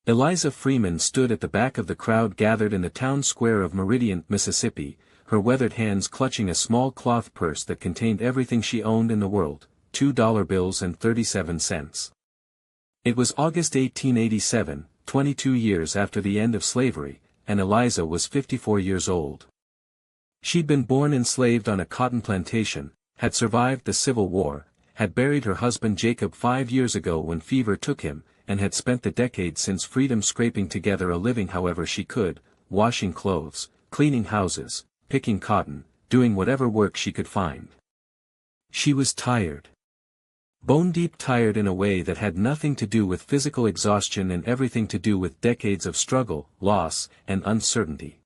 Eliza Freeman stood at the back of the crowd gathered in the town square of Meridian, Mississippi, her weathered hands clutching a small cloth purse that contained everything she owned in the world, $2 bills and 37 cents. It was August 1887, 22 years after the end of slavery, and Eliza was 54 years old. She'd been born enslaved on a cotton plantation, had survived the Civil War, had buried her husband Jacob 5 years ago when fever took him, and had spent the decade since freedom scraping together a living however she could, washing clothes, cleaning houses, picking cotton, doing whatever work she could find. She was tired. Bone-deep tired in a way that had nothing to do with physical exhaustion and everything to do with decades of struggle, loss, and uncertainty.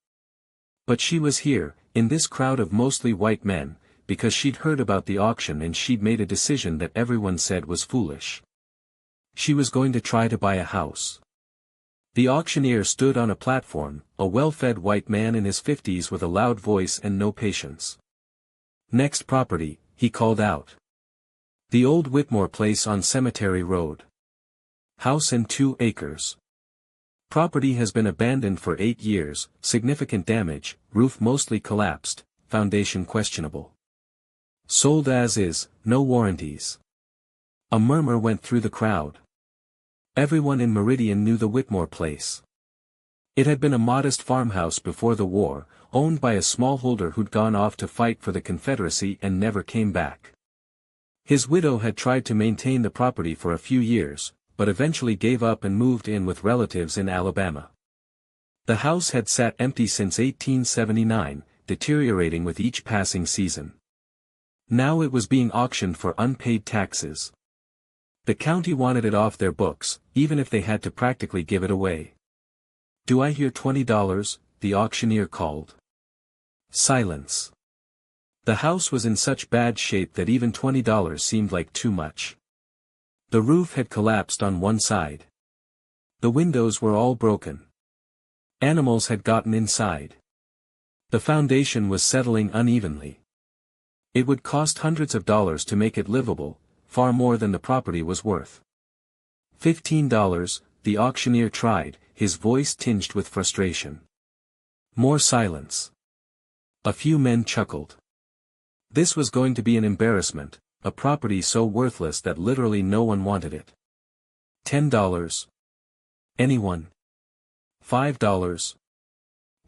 But she was here, in this crowd of mostly white men, because she'd heard about the auction and she'd made a decision that everyone said was foolish. She was going to try to buy a house. The auctioneer stood on a platform, a well-fed white man in his 50s with a loud voice and no patience. "Next property," he called out. "The old Whitmore place on Cemetery Road. House and 2 acres. Property has been abandoned for 8 years, significant damage, roof mostly collapsed, foundation questionable. Sold as is, no warranties." A murmur went through the crowd. Everyone in Meridian knew the Whitmore place. It had been a modest farmhouse before the war, owned by a smallholder who'd gone off to fight for the Confederacy and never came back. His widow had tried to maintain the property for a few years, but eventually gave up and moved in with relatives in Alabama. The house had sat empty since 1879, deteriorating with each passing season. Now it was being auctioned for unpaid taxes. The county wanted it off their books, even if they had to practically give it away. "Do I hear $20? The auctioneer called. Silence. The house was in such bad shape that even $20 seemed like too much. The roof had collapsed on one side. The windows were all broken. Animals had gotten inside. The foundation was settling unevenly. It would cost hundreds of dollars to make it livable, far more than the property was worth. $15, the auctioneer tried, his voice tinged with frustration. More silence. A few men chuckled. This was going to be an embarrassment, a property so worthless that literally no one wanted it. $10. Anyone? $5.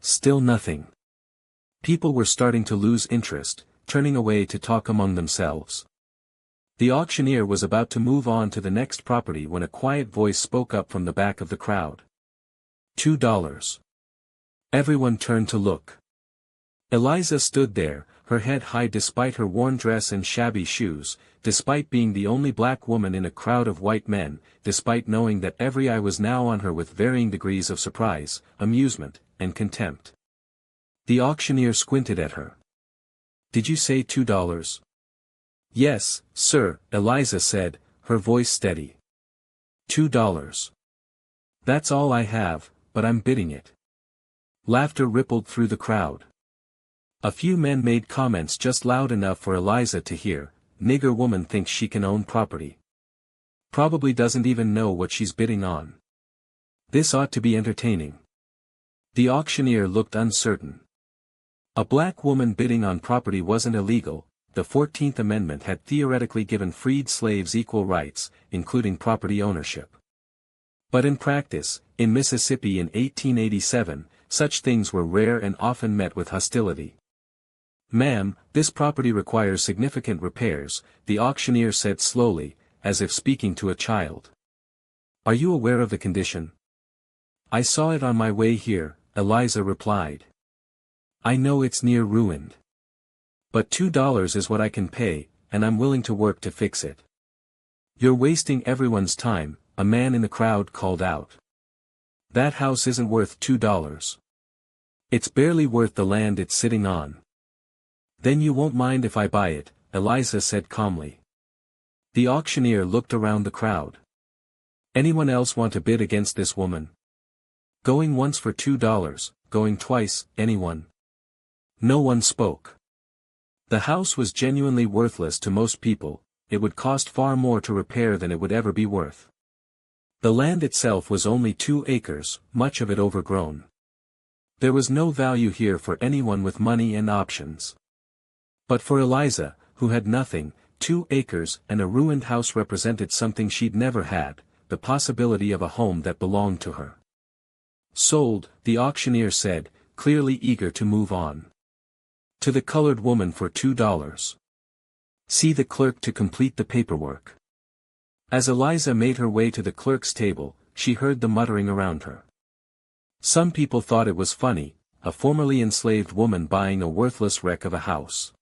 Still nothing. People were starting to lose interest, turning away to talk among themselves. The auctioneer was about to move on to the next property when a quiet voice spoke up from the back of the crowd. $2. Everyone turned to look. Eliza stood there, her head high despite her worn dress and shabby shoes, despite being the only black woman in a crowd of white men, despite knowing that every eye was now on her with varying degrees of surprise, amusement, and contempt. The auctioneer squinted at her. "Did you say $2? "Yes, sir," Eliza said, her voice steady. $2. "That's all I have, but I'm bidding it." Laughter rippled through the crowd. A few men made comments just loud enough for Eliza to hear. "Nigger woman thinks she can own property. Probably doesn't even know what she's bidding on. This ought to be entertaining." The auctioneer looked uncertain. A black woman bidding on property wasn't illegal. The 14th Amendment had theoretically given freed slaves equal rights, including property ownership. But in practice, in Mississippi in 1887, such things were rare and often met with hostility. "Ma'am, this property requires significant repairs," the auctioneer said slowly, as if speaking to a child. "Are you aware of the condition?" "I saw it on my way here," Eliza replied. "I know it's near ruined. But $2 is what I can pay, and I'm willing to work to fix it." "You're wasting everyone's time," a man in the crowd called out. "That house isn't worth $2. It's barely worth the land it's sitting on." "Then you won't mind if I buy it," Eliza said calmly. The auctioneer looked around the crowd. "Anyone else want to bid against this woman? Going once for $2, going twice, anyone?" No one spoke. The house was genuinely worthless to most people. It would cost far more to repair than it would ever be worth. The land itself was only 2 acres, much of it overgrown. There was no value here for anyone with money and options. But for Eliza, who had nothing, 2 acres and a ruined house represented something she'd never had, the possibility of a home that belonged to her. "Sold," the auctioneer said, clearly eager to move on. "To the colored woman for $2. See the clerk to complete the paperwork." As Eliza made her way to the clerk's table, she heard the muttering around her. Some people thought it was funny, a formerly enslaved woman buying a worthless wreck of a house.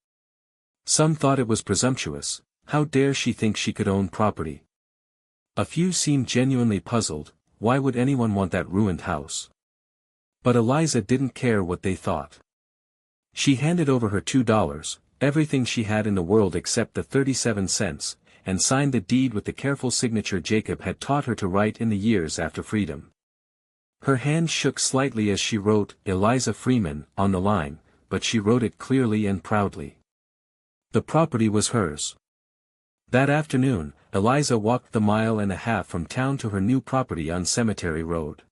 Some thought it was presumptuous, how dare she think she could own property. A few seemed genuinely puzzled, why would anyone want that ruined house? But Eliza didn't care what they thought. She handed over her $2, everything she had in the world except the 37 cents, and signed the deed with the careful signature Jacob had taught her to write in the years after freedom. Her hand shook slightly as she wrote Eliza Freeman on the line, but she wrote it clearly and proudly. The property was hers. That afternoon, Eliza walked the 1.5 miles from town to her new property on Cemetery Road.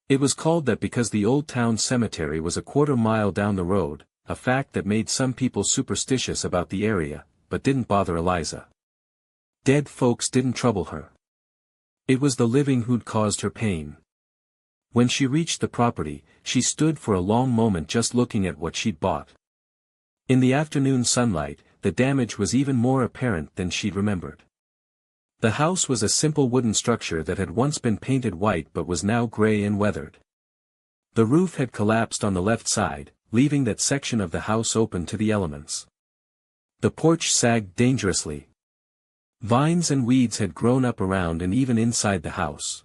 It was called that because the old town cemetery was a 1/4 mile down the road, a fact that made some people superstitious about the area, but didn't bother Eliza. Dead folks didn't trouble her. It was the living who'd caused her pain. When she reached the property, she stood for a long moment just looking at what she'd bought. In the afternoon sunlight, the damage was even more apparent than she'd remembered. The house was a simple wooden structure that had once been painted white but was now gray and weathered. The roof had collapsed on the left side, leaving that section of the house open to the elements. The porch sagged dangerously. Vines and weeds had grown up around and even inside the house.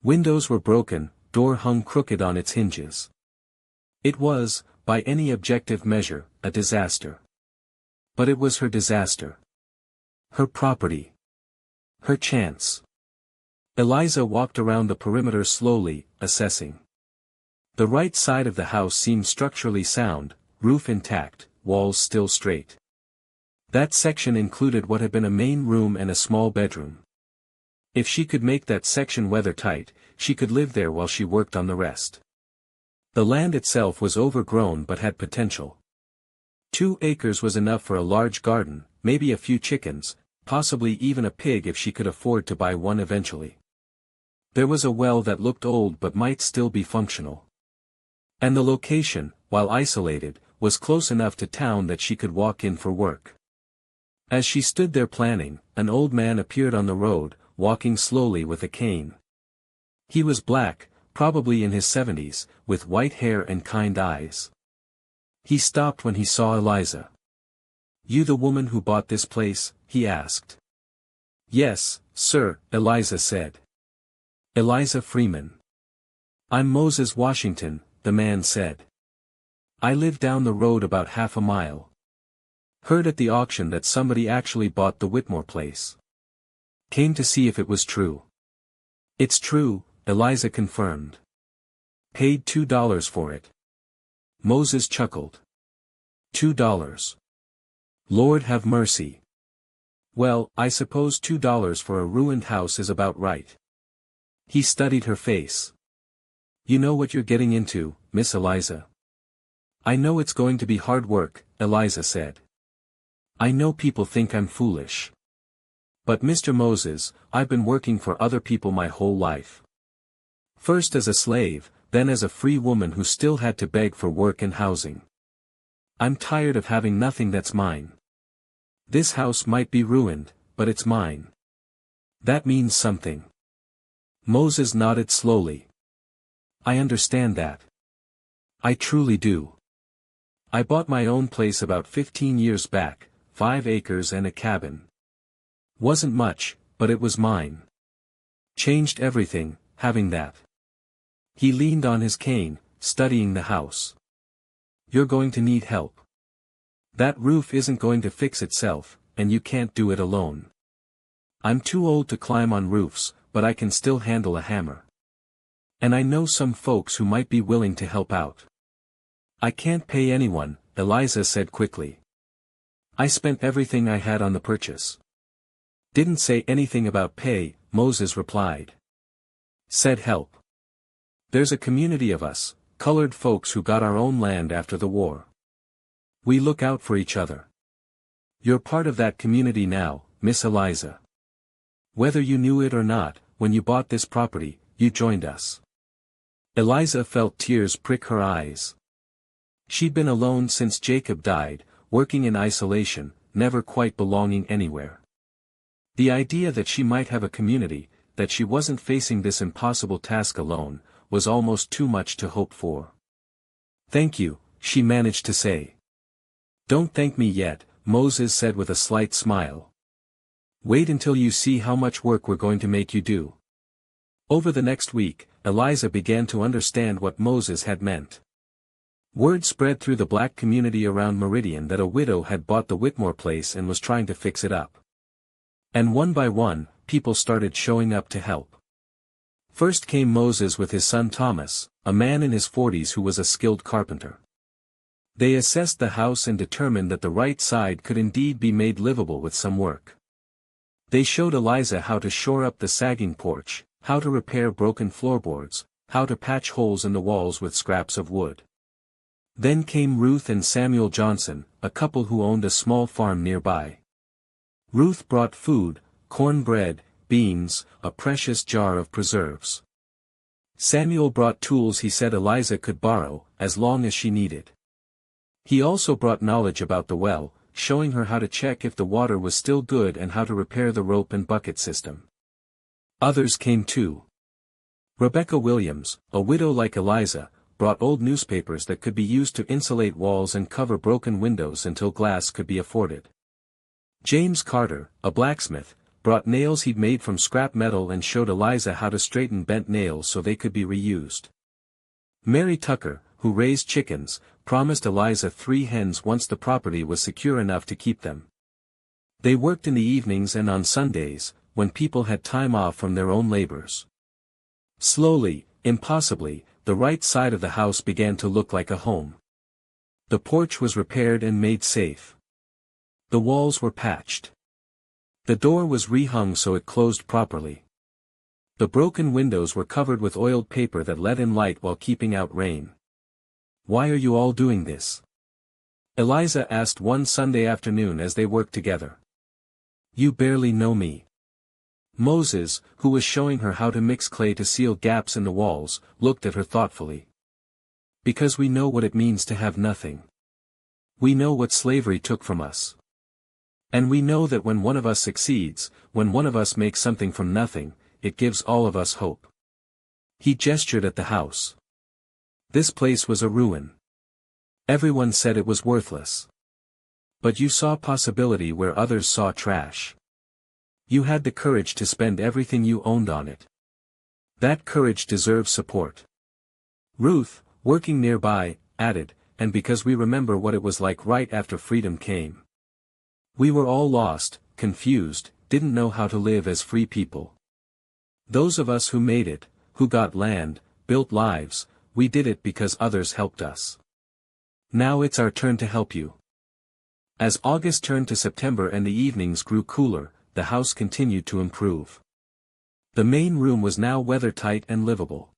Windows were broken, door hung crooked on its hinges. It was, by any objective measure, a disaster. But it was her disaster. Her property. Her chance. Eliza walked around the perimeter slowly, assessing. The right side of the house seemed structurally sound, roof intact, walls still straight. That section included what had been a main room and a small bedroom. If she could make that section weather-tight, she could live there while she worked on the rest. The land itself was overgrown but had potential. 2 acres was enough for a large garden, maybe a few chickens, possibly even a pig if she could afford to buy one eventually. There was a well that looked old but might still be functional. And the location, while isolated, was close enough to town that she could walk in for work. As she stood there planning, an old man appeared on the road, walking slowly with a cane. He was black, probably in his 70s, with white hair and kind eyes. He stopped when he saw Eliza. "You the woman who bought this place?" he asked. "Yes, sir," Eliza said. "Eliza Freeman." "I'm Moses Washington," the man said. "I live down the road about 1/2 mile. Heard at the auction that somebody actually bought the Whitmore place. Came to see if it was true." "It's true," Eliza confirmed. "Paid $2 for it." Moses chuckled. $2. Lord have mercy. "Well, I suppose $2 for a ruined house is about right." He studied her face. "You know what you're getting into, Miss Eliza." "I know it's going to be hard work," Eliza said. "I know people think I'm foolish. But Mr. Moses, I've been working for other people my whole life. First as a slave, then as a free woman who still had to beg for work and housing. I'm tired of having nothing that's mine. This house might be ruined, but it's mine. That means something." Moses nodded slowly. "I understand that. I truly do. I bought my own place about 15 years back, 5 acres and a cabin. Wasn't much, but it was mine. Changed everything, having that." He leaned on his cane, studying the house. "You're going to need help. That roof isn't going to fix itself, and you can't do it alone. I'm too old to climb on roofs, but I can still handle a hammer. And I know some folks who might be willing to help out." "I can't pay anyone," Eliza said quickly. "I spent everything I had on the purchase." Didn't say anything about pay, Moses replied. Said help. There's a community of us, colored folks who got our own land after the war. We look out for each other. You're part of that community now, Miss Eliza. Whether you knew it or not, when you bought this property, you joined us. Eliza felt tears prick her eyes. She'd been alone since Jacob died, working in isolation, never quite belonging anywhere. The idea that she might have a community, that she wasn't facing this impossible task alone, was almost too much to hope for. Thank you, she managed to say. Don't thank me yet, Moses said with a slight smile. Wait until you see how much work we're going to make you do. Over the next week, Eliza began to understand what Moses had meant. Word spread through the black community around Meridian that a widow had bought the Whitmore place and was trying to fix it up. And one by one, people started showing up to help. First came Moses with his son Thomas, a man in his 40s who was a skilled carpenter. They assessed the house and determined that the right side could indeed be made livable with some work. They showed Eliza how to shore up the sagging porch, how to repair broken floorboards, how to patch holes in the walls with scraps of wood. Then came Ruth and Samuel Johnson, a couple who owned a small farm nearby. Ruth brought food, cornbread, beans, a precious jar of preserves. Samuel brought tools he said Eliza could borrow, as long as she needed. He also brought knowledge about the well, showing her how to check if the water was still good and how to repair the rope and bucket system. Others came too. Rebecca Williams, a widow like Eliza, brought old newspapers that could be used to insulate walls and cover broken windows until glass could be afforded. James Carter, a blacksmith, brought nails he'd made from scrap metal and showed Eliza how to straighten bent nails so they could be reused. Mary Tucker, who raised chickens, promised Eliza 3 hens once the property was secure enough to keep them. They worked in the evenings and on Sundays, when people had time off from their own labors. Slowly, impossibly, the right side of the house began to look like a home. The porch was repaired and made safe. The walls were patched. The door was rehung so it closed properly. The broken windows were covered with oiled paper that let in light while keeping out rain. Why are you all doing this? Eliza asked one Sunday afternoon as they worked together. You barely know me. Moses, who was showing her how to mix clay to seal gaps in the walls, looked at her thoughtfully. Because we know what it means to have nothing. We know what slavery took from us. And we know that when one of us succeeds, when one of us makes something from nothing, it gives all of us hope. He gestured at the house. This place was a ruin. Everyone said it was worthless. But you saw possibility where others saw trash. You had the courage to spend everything you owned on it. That courage deserves support. Ruth, working nearby, added, and because we remember what it was like right after freedom came. We were all lost, confused, didn't know how to live as free people. Those of us who made it, who got land, built lives, we did it because others helped us. Now it's our turn to help you. As August turned to September and the evenings grew cooler, the house continued to improve. The main room was now weathertight and livable.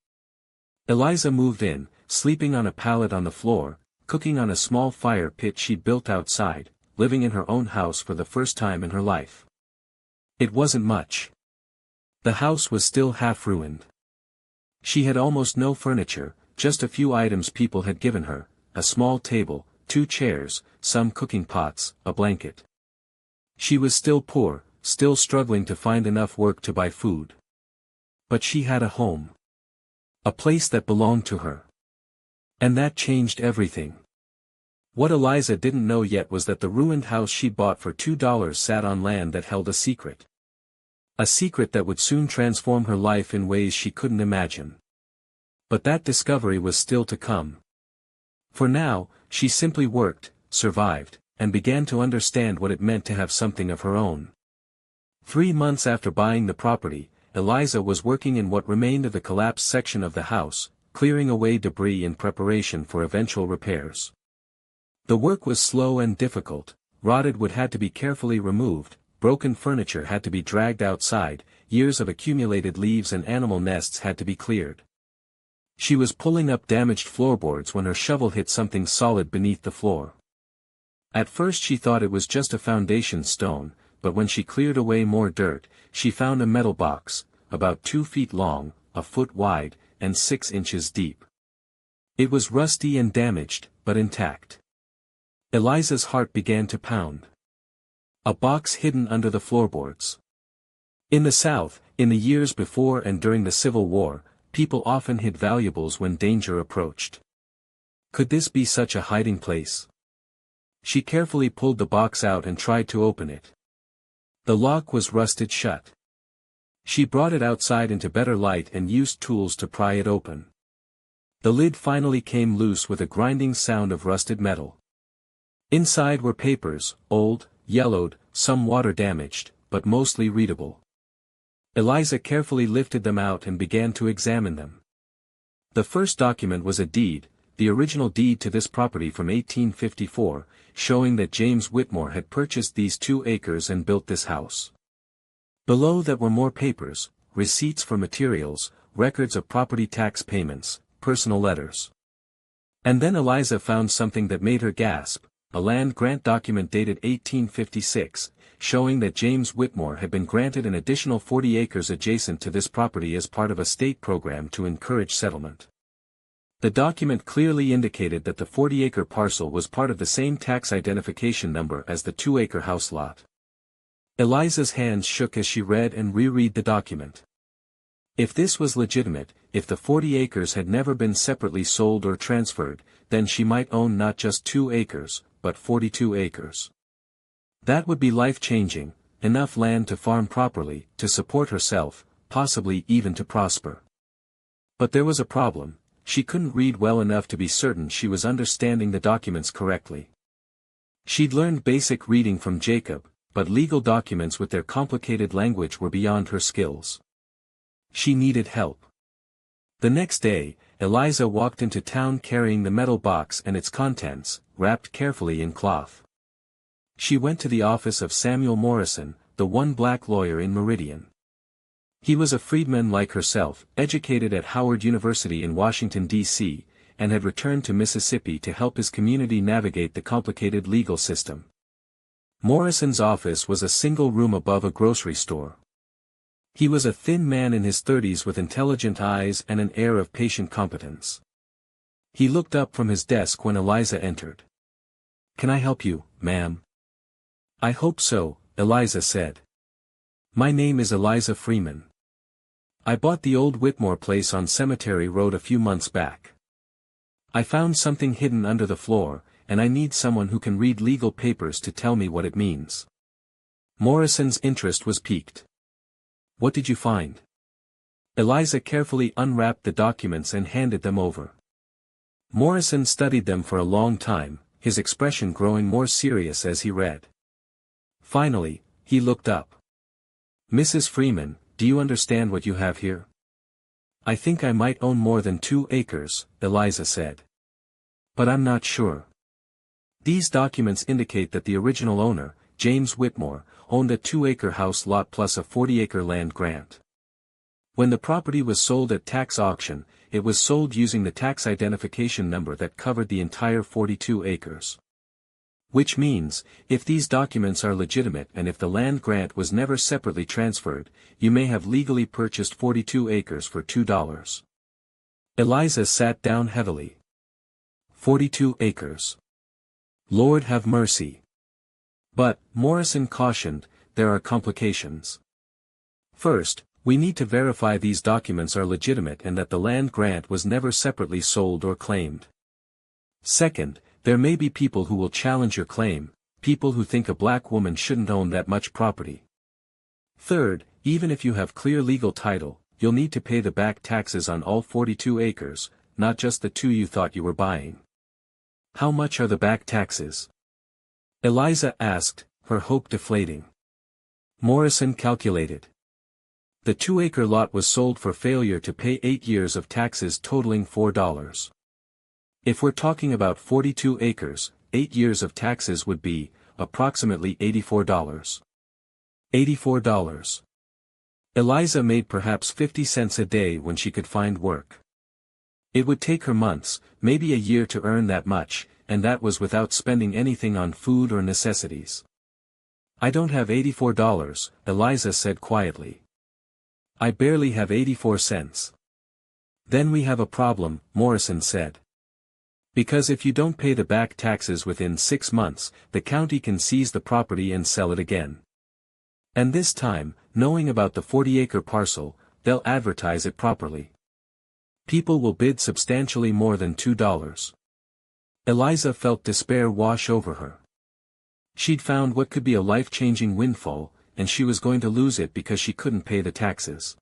Eliza moved in, sleeping on a pallet on the floor, cooking on a small fire pit she'd built outside, living in her own house for the first time in her life. It wasn't much. The house was still half ruined. She had almost no furniture, just a few items people had given her, a small table, 2 chairs, some cooking pots, a blanket. She was still poor, still struggling to find enough work to buy food. But she had a home. A place that belonged to her. And that changed everything. What Eliza didn't know yet was that the ruined house she'd bought for $2 sat on land that held a secret. A secret that would soon transform her life in ways she couldn't imagine. But that discovery was still to come. For now, she simply worked, survived, and began to understand what it meant to have something of her own. 3 months after buying the property, Eliza was working in what remained of the collapsed section of the house, clearing away debris in preparation for eventual repairs. The work was slow and difficult, rotted wood had to be carefully removed, broken furniture had to be dragged outside, years of accumulated leaves and animal nests had to be cleared. She was pulling up damaged floorboards when her shovel hit something solid beneath the floor. At first she thought it was just a foundation stone, but when she cleared away more dirt, she found a metal box, about 2 feet long, a foot wide, and 6 inches deep. It was rusty and damaged, but intact. Eliza's heart began to pound. A box hidden under the floorboards. In the South, in the years before and during the Civil War, people often hid valuables when danger approached. Could this be such a hiding place? She carefully pulled the box out and tried to open it. The lock was rusted shut. She brought it outside into better light and used tools to pry it open. The lid finally came loose with a grinding sound of rusted metal. Inside were papers, old, yellowed, some water-damaged, but mostly readable. Eliza carefully lifted them out and began to examine them. The first document was a deed, the original deed to this property from 1854, showing that James Whitmore had purchased these 2 acres and built this house. Below that were more papers, receipts for materials, records of property tax payments, personal letters. And then Eliza found something that made her gasp, a land grant document dated 1856, showing that James Whitmore had been granted an additional 40 acres adjacent to this property as part of a state program to encourage settlement. The document clearly indicated that the 40-acre parcel was part of the same tax identification number as the 2-acre house lot. Eliza's hands shook as she read and reread the document. If this was legitimate, if the 40 acres had never been separately sold or transferred, then she might own not just 2 acres, but 42 acres. That would be life-changing, enough land to farm properly, to support herself, possibly even to prosper. But there was a problem. She couldn't read well enough to be certain she was understanding the documents correctly. She'd learned basic reading from Jacob, but legal documents with their complicated language were beyond her skills. She needed help. The next day, Eliza walked into town carrying the metal box and its contents, wrapped carefully in cloth. She went to the office of Samuel Morrison, the one black lawyer in Meridian. He was a freedman like herself, educated at Howard University in Washington, D.C., and had returned to Mississippi to help his community navigate the complicated legal system. Morrison's office was a single room above a grocery store. He was a thin man in his 30s with intelligent eyes and an air of patient competence. He looked up from his desk when Eliza entered. "Can I help you, ma'am?" "I hope so," Eliza said. "My name is Eliza Freeman. I bought the old Whitmore place on Cemetery Road a few months back. I found something hidden under the floor, and I need someone who can read legal papers to tell me what it means." Morrison's interest was piqued. "What did you find?" Eliza carefully unwrapped the documents and handed them over. Morrison studied them for a long time, his expression growing more serious as he read. Finally, he looked up. "Mrs. Freeman, do you understand what you have here?" "I think I might own more than 2 acres, Eliza said. "But I'm not sure. These documents indicate that the original owner, James Whitmore, owned a 2-acre house lot plus a 40-acre land grant. When the property was sold at tax auction, it was sold using the tax identification number that covered the entire 42 acres. Which means, if these documents are legitimate and if the land grant was never separately transferred, you may have legally purchased 42 acres for $2. Eliza sat down heavily. 42 acres. Lord have mercy. But, Morrison cautioned, there are complications. First, we need to verify these documents are legitimate and that the land grant was never separately sold or claimed. Second, there may be people who will challenge your claim, people who think a black woman shouldn't own that much property. Third, even if you have clear legal title, you'll need to pay the back taxes on all 42 acres, not just the 2 you thought you were buying. How much are the back taxes? Eliza asked, her hope deflating. Morrison calculated. The 2-acre lot was sold for failure to pay 8 years of taxes totaling $4. If we're talking about 42 acres, 8 years of taxes would be, approximately $84. $84. Eliza made perhaps 50 cents a day when she could find work. It would take her months, maybe a year to earn that much, and that was without spending anything on food or necessities. I don't have $84, Eliza said quietly. I barely have 84 cents. Then we have a problem, Morrison said. Because if you don't pay the back taxes within 6 months, the county can seize the property and sell it again. And this time, knowing about the 40-acre parcel, they'll advertise it properly. People will bid substantially more than $2. Eliza felt despair wash over her. She'd found what could be a life-changing windfall, and she was going to lose it because she couldn't pay the taxes.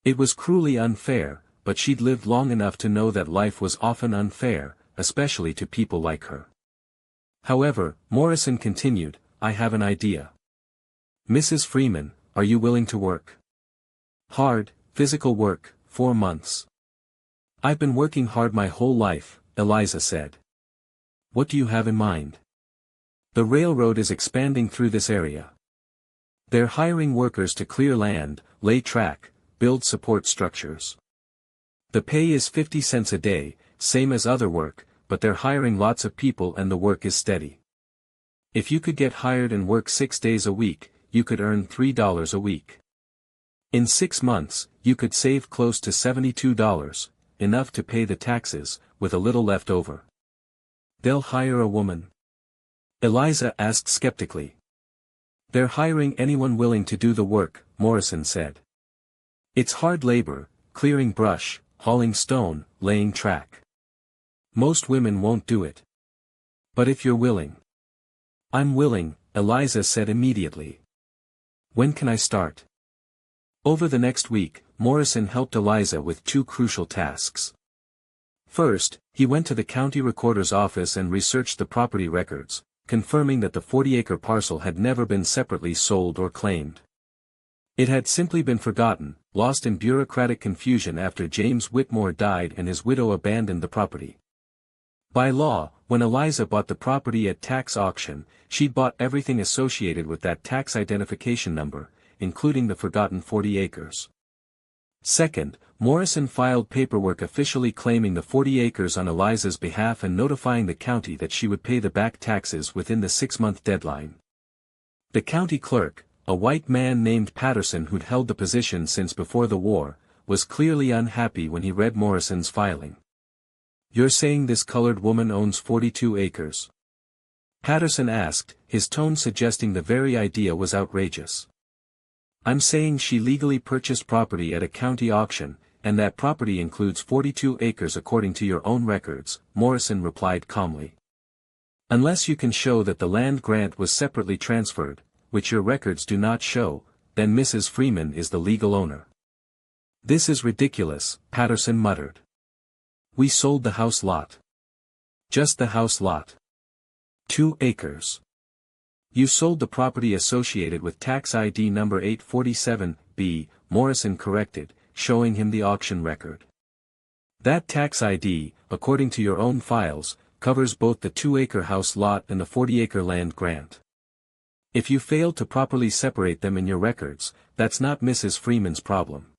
It was cruelly unfair, but she'd lived long enough to know that life was often unfair, especially to people like her. However, Morrison continued, I have an idea. Mrs. Freeman, are you willing to work? Hard, physical work, 4 months. I've been working hard my whole life, Eliza said. What do you have in mind? The railroad is expanding through this area. They're hiring workers to clear land, lay track, build support structures. The pay is 50 cents a day, same as other work, but they're hiring lots of people and the work is steady. If you could get hired and work 6 days a week, you could earn $3 a week. In 6 months, you could save close to $72, enough to pay the taxes, with a little left over. They'll hire a woman? Eliza asked skeptically. They're hiring anyone willing to do the work, Morrison said. It's hard labor, clearing brush, hauling stone, laying track. Most women won't do it. But if you're willing. I'm willing, Eliza said immediately. When can I start? Over the next week, Morrison helped Eliza with 2 crucial tasks. First, he went to the county recorder's office and researched the property records, confirming that the 40-acre parcel had never been separately sold or claimed. It had simply been forgotten, lost in bureaucratic confusion after James Whitmore died and his widow abandoned the property. By law, when Eliza bought the property at tax auction, she'd bought everything associated with that tax identification number, including the forgotten 40 acres. Second, Morrison filed paperwork officially claiming the 40 acres on Eliza's behalf and notifying the county that she would pay the back taxes within the 6-month deadline. The county clerk, a white man named Patterson who'd held the position since before the war, was clearly unhappy when he read Morrison's filing. You're saying this colored woman owns 42 acres? Patterson asked, his tone suggesting the very idea was outrageous. I'm saying she legally purchased property at a county auction, and that property includes 42 acres according to your own records, Morrison replied calmly. Unless you can show that the land grant was separately transferred, which your records do not show, then Mrs. Freeman is the legal owner. This is ridiculous, Patterson muttered. We sold the house lot. Just the house lot. 2 acres. You sold the property associated with tax ID number 847B, Morrison corrected, showing him the auction record. That tax ID, according to your own files, covers both the 2-acre house lot and the 40-acre land grant. If you failed to properly separate them in your records, that's not Mrs. Freeman's problem.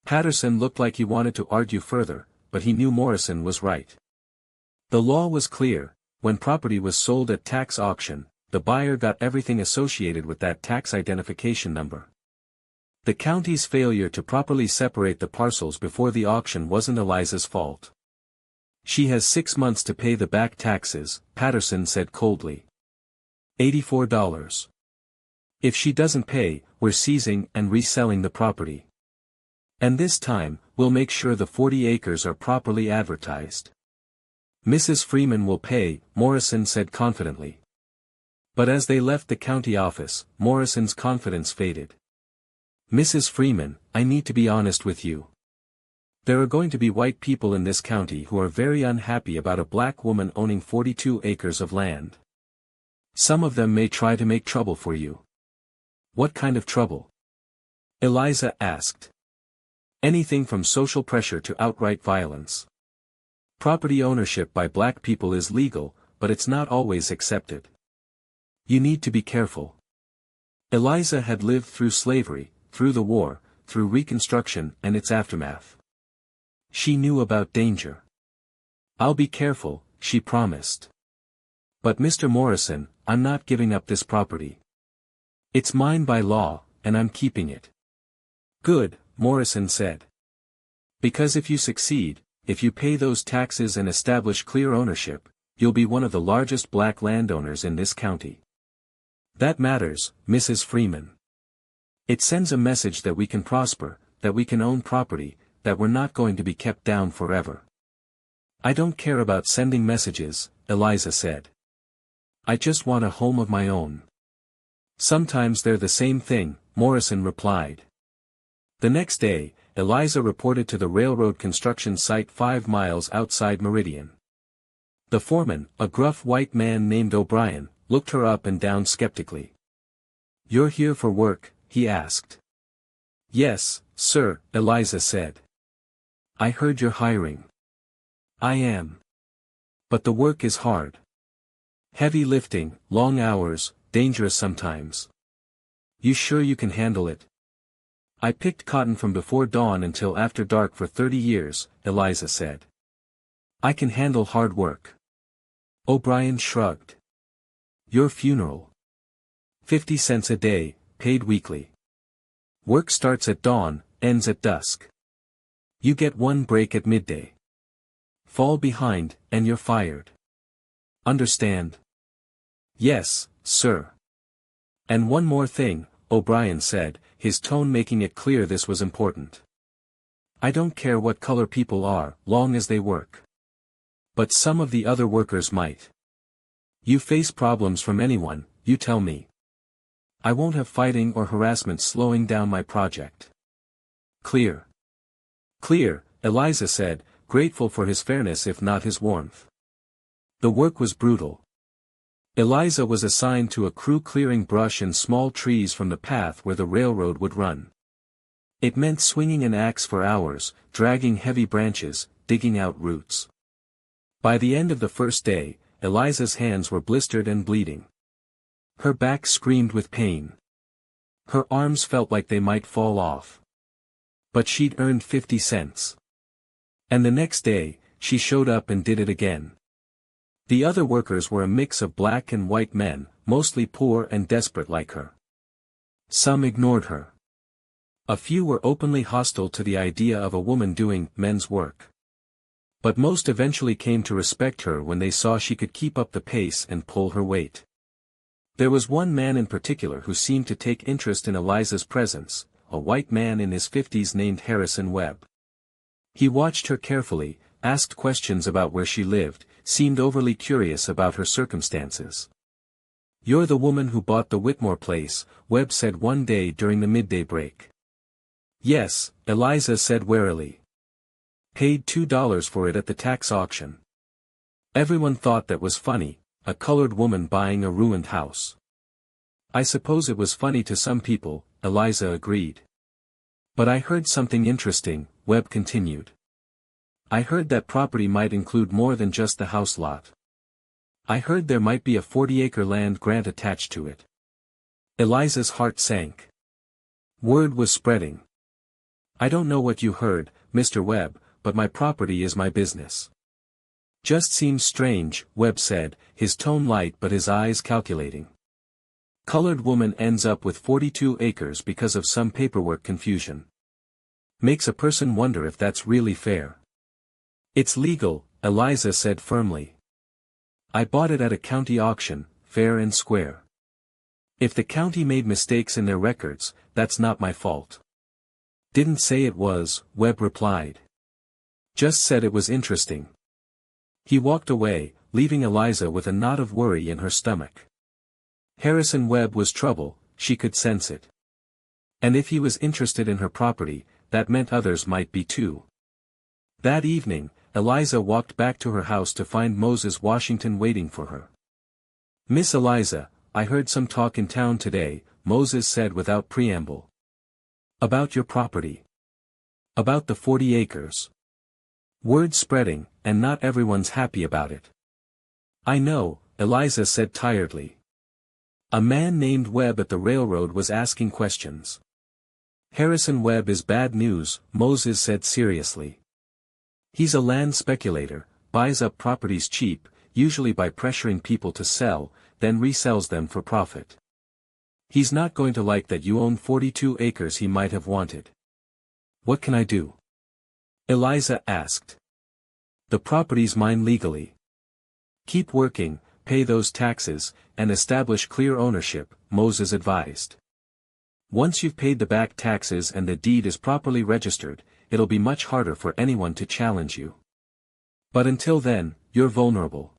Patterson looked like he wanted to argue further, but he knew Morrison was right. The law was clear: when property was sold at tax auction, the buyer got everything associated with that tax identification number. The county's failure to properly separate the parcels before the auction wasn't Eliza's fault. She has 6 months to pay the back taxes, Patterson said coldly. $84. If she doesn't pay, we're seizing and reselling the property. And this time, we'll make sure the 40 acres are properly advertised. Mrs. Freeman will pay, Morrison said confidently. But as they left the county office, Morrison's confidence faded. Mrs. Freeman, I need to be honest with you. There are going to be white people in this county who are very unhappy about a black woman owning 42 acres of land. Some of them may try to make trouble for you. What kind of trouble? Eliza asked. Anything from social pressure to outright violence. Property ownership by black people is legal, but it's not always accepted. You need to be careful. Eliza had lived through slavery, through the war, through Reconstruction and its aftermath. She knew about danger. "I'll be careful," she promised. "But Mr. Morrison, I'm not giving up this property. It's mine by law, and I'm keeping it." "Good," Morrison said. "Because if you succeed, if you pay those taxes and establish clear ownership, you'll be one of the largest black landowners in this county. That matters, Mrs. Freeman. It sends a message that we can prosper, that we can own property, that we're not going to be kept down forever." "I don't care about sending messages," Eliza said. "I just want a home of my own." "Sometimes they're the same thing," Morrison replied. The next day, Eliza reported to the railroad construction site 5 miles outside Meridian. The foreman, a gruff white man named O'Brien, looked her up and down skeptically. "You're here for work?" he asked. "Yes, sir," Eliza said. "I heard you're hiring." "I am. But the work is hard. Heavy lifting, long hours, dangerous sometimes." "You sure you can handle it?" "I picked cotton from before dawn until after dark for 30 years, Eliza said. "I can handle hard work." O'Brien shrugged. "Your funeral. 50 cents a day, paid weekly. Work starts at dawn, ends at dusk. You get 1 break at midday. Fall behind, and you're fired. Understand?" "Yes, sir." "And one more thing," O'Brien said, his tone making it clear this was important. "I don't care what color people are, long as they work. But some of the other workers might. You face problems from anyone, you tell me. I won't have fighting or harassment slowing down my project. Clear?" "Clear," Eliza said, grateful for his fairness if not his warmth. The work was brutal. Eliza was assigned to a crew clearing brush and small trees from the path where the railroad would run. It meant swinging an axe for hours, dragging heavy branches, digging out roots. By the end of the first day, Eliza's hands were blistered and bleeding. Her back screamed with pain. Her arms felt like they might fall off. But she'd earned 50 cents. And the next day, she showed up and did it again. The other workers were a mix of black and white men, mostly poor and desperate like her. Some ignored her. A few were openly hostile to the idea of a woman doing men's work. But most eventually came to respect her when they saw she could keep up the pace and pull her weight. There was one man in particular who seemed to take interest in Eliza's presence, a white man in his 50s named Harrison Webb. He watched her carefully, asked questions about where she lived, seemed overly curious about her circumstances. "You're the woman who bought the Whitmore place," Webb said one day during the midday break. "Yes," Eliza said warily. "Paid $2 for it at the tax auction." Everyone thought that was funny, a colored woman buying a ruined house. "I suppose it was funny to some people," Eliza agreed. "But I heard something interesting," Webb continued. "I heard that property might include more than just the house lot. I heard there might be a 40-acre land grant attached to it." Eliza's heart sank. Word was spreading. "I don't know what you heard, Mr. Webb, but my property is my business." "Just seems strange," Webb said, his tone light but his eyes calculating. "Colored woman ends up with 42 acres because of some paperwork confusion. Makes a person wonder if that's really fair." "It's legal," Eliza said firmly. "I bought it at a county auction, fair and square. If the county made mistakes in their records, that's not my fault." "Didn't say it was," Webb replied. "Just said it was interesting." He walked away, leaving Eliza with a knot of worry in her stomach. Harrison Webb was trouble, she could sense it. And if he was interested in her property, that meant others might be too. That evening, Eliza walked back to her house to find Moses Washington waiting for her. "Miss Eliza, I heard some talk in town today," Moses said without preamble. "About your property. About the 40 acres. Word's spreading, and not everyone's happy about it." "I know," Eliza said tiredly. A man named Webb at the railroad was asking questions. Harrison Webb is bad news, Moses said seriously. He's a land speculator, buys up properties cheap, usually by pressuring people to sell, then resells them for profit. He's not going to like that you own 42 acres he might have wanted. What can I do? Eliza asked. The property's mine legally. Keep working, pay those taxes, and establish clear ownership, Moses advised. Once you've paid the back taxes and the deed is properly registered, it'll be much harder for anyone to challenge you. But until then, you're vulnerable.